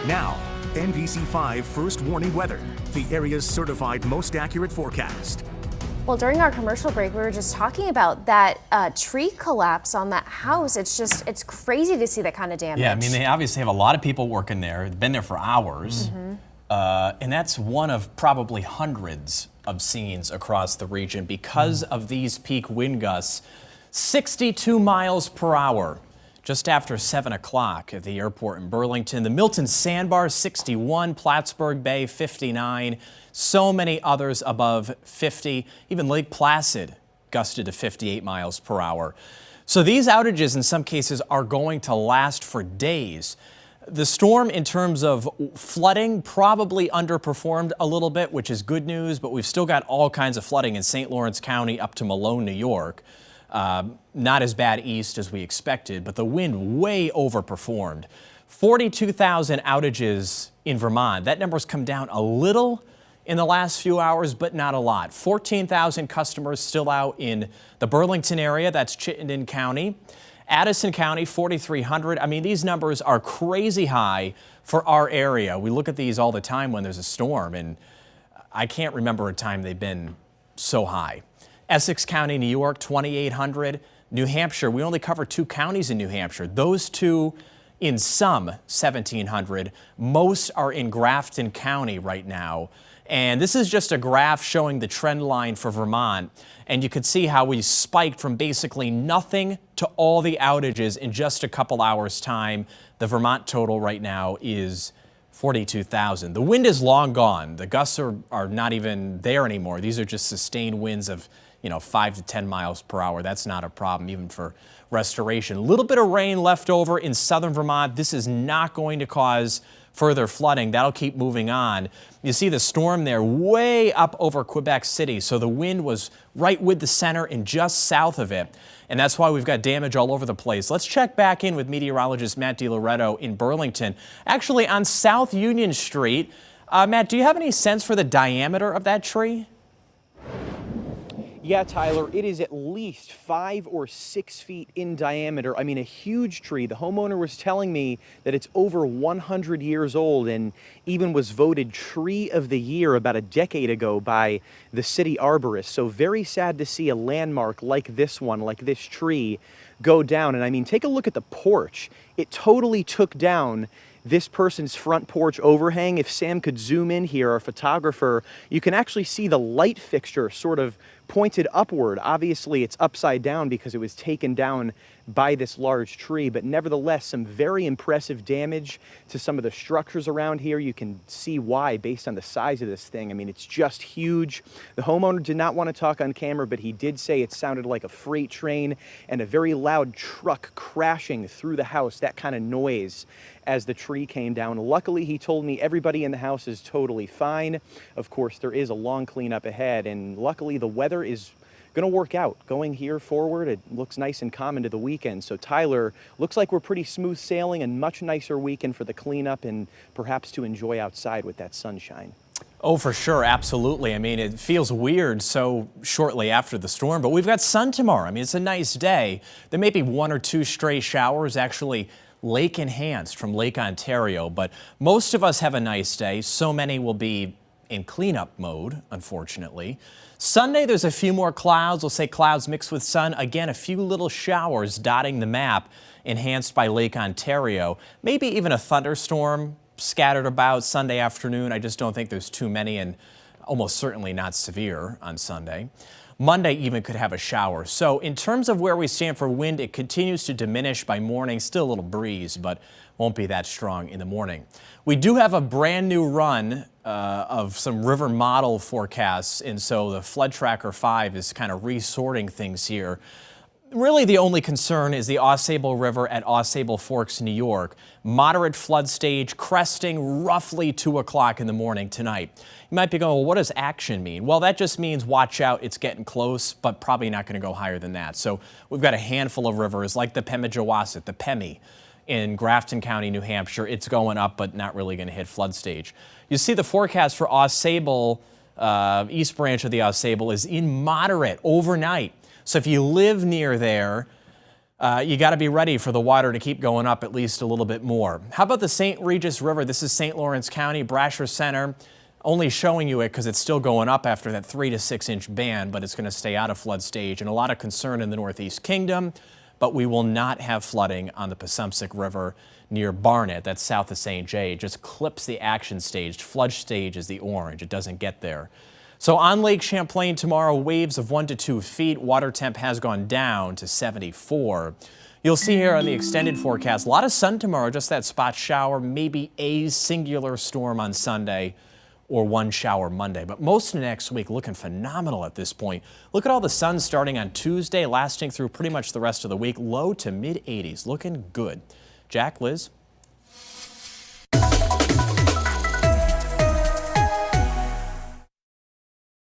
Now, NBC5 First Warning Weather, the area's certified most accurate forecast. Well, during our commercial break, we were just talking about that tree collapse on that house. It's crazy to see that kind of damage. Yeah, I mean, they obviously have a lot of people working there. They've been there for hours. And that's one of probably hundreds of scenes across the region because of these peak wind gusts. 62 miles per hour just after 7 o'clock at the airport in Burlington. The Milton Sandbar, 61, Plattsburgh Bay, 59. So many others above 50. Even Lake Placid gusted to 58 miles per hour. So these outages in some cases are going to last for days. The storm, in terms of flooding, probably underperformed a little bit, which is good news, but we've still got all kinds of flooding in St. Lawrence County up to Malone, New York. Not as bad east as we expected, but the wind way overperformed. 42,000 outages in Vermont. That number's come down a little in the last few hours, but not a lot. 14,000 customers still out in the Burlington area. That's Chittenden County. Addison County, 4,300. I mean, these numbers are crazy high for our area. We look at these all the time when there's a storm, and I can't remember a time they've been so high. Essex County, New York, 2,800. New Hampshire, we only cover 2 counties in New Hampshire. Those 2 in some, 1,700. Most are in Grafton County right now. And this is just a graph showing the trend line for Vermont. And you could see how we spiked from basically nothing to all the outages in just a couple hours time. The Vermont total right now is 42,000. The wind is long gone. The gusts are not even there anymore. These are just sustained winds of 5 to 10 miles per hour. That's not a problem even for restoration. A little bit of rain left over in southern Vermont. This is not going to cause further flooding. That'll keep moving on. You see the storm there way up over Quebec City. So the wind was right with the center and just south of it. And that's why we've got damage all over the place. Let's check back in with meteorologist Matt DiLoretto in Burlington. Actually on South Union Street. Matt, do you have any sense for the diameter of that tree? Yeah, Tyler, it is at least 5 or 6 feet in diameter. I mean, a huge tree. The homeowner was telling me that it's over 100 years old and even was voted Tree of the Year about a decade ago by the city arborist. So very sad to see a landmark like this one, like this tree, go down. And I mean, take a look at the porch. It totally took down this person's front porch overhang. If Sam could zoom in here, our photographer, you can actually see the light fixture sort of pointed upward. Obviously, it's upside down because it was taken down by this large tree, but nevertheless, some very impressive damage to some of the structures around here. You can see why based on the size of this thing. I mean, it's just huge. The homeowner did not want to talk on camera, but he did say it sounded like a freight train and a very loud truck crashing through the house, that kind of noise as the tree came down. Luckily, he told me everybody in the house is totally fine. Of course, there is a long cleanup ahead, and luckily the weather is going to work out. Going here forward, it looks nice and calm into the weekend. So Tyler, looks like we're pretty smooth sailing and much nicer weekend for the cleanup and perhaps to enjoy outside with that sunshine. Oh, for sure. Absolutely. I mean, it feels weird so shortly after the storm, but we've got sun tomorrow. I mean, it's a nice day. There may be 1 or 2 stray showers, actually lake enhanced from Lake Ontario, but most of us have a nice day. So many will be in cleanup mode, unfortunately. Sunday, there's a few more clouds. We'll say clouds mixed with sun. Again, a few little showers dotting the map, enhanced by Lake Ontario. Maybe even a thunderstorm scattered about Sunday afternoon. I just don't think there's too many, and almost certainly not severe on Sunday. Monday even could have a shower. So in terms of where we stand for wind, it continues to diminish by morning. Still a little breeze, but won't be that strong in the morning. We do have a brand new run of some river model forecasts, and so the Flood Tracker 5 is kind of resorting things here. Really, the only concern is the AuSable River at AuSable Forks, New York. Moderate flood stage cresting roughly 2 o'clock in the morning tonight. You might be going, well, what does action mean? Well, that just means watch out, it's getting close, but probably not going to go higher than that. So we've got a handful of rivers like the Pemigewasset, the Pemi in Grafton County, New Hampshire. It's going up, but not really going to hit flood stage. You see the forecast for AuSable, East Branch of the AuSable is in moderate overnight. So if you live near there, You got to be ready for the water to keep going up at least a little bit more. How about the St. Regis River? This is St. Lawrence County, Brasher Center. Only showing you it because it's still going up after that 3 to 6 inch ban, but it's going to stay out of flood stage. And a lot of concern in the Northeast Kingdom, but we will not have flooding on the Passumpsic River near Barnett. That's south of St. J. It just clips the action stage. Flood stage is the orange. It doesn't get there. So on Lake Champlain tomorrow, waves of 1 to 2 feet. Water temp has gone down to 74. You'll see here on the extended forecast, a lot of sun tomorrow, just that spot shower, maybe a singular storm on Sunday or 1 shower Monday. But most of next week looking phenomenal at this point. Look at all the sun starting on Tuesday, lasting through pretty much the rest of the week. Low to mid 80s, looking good. Jack, Liz?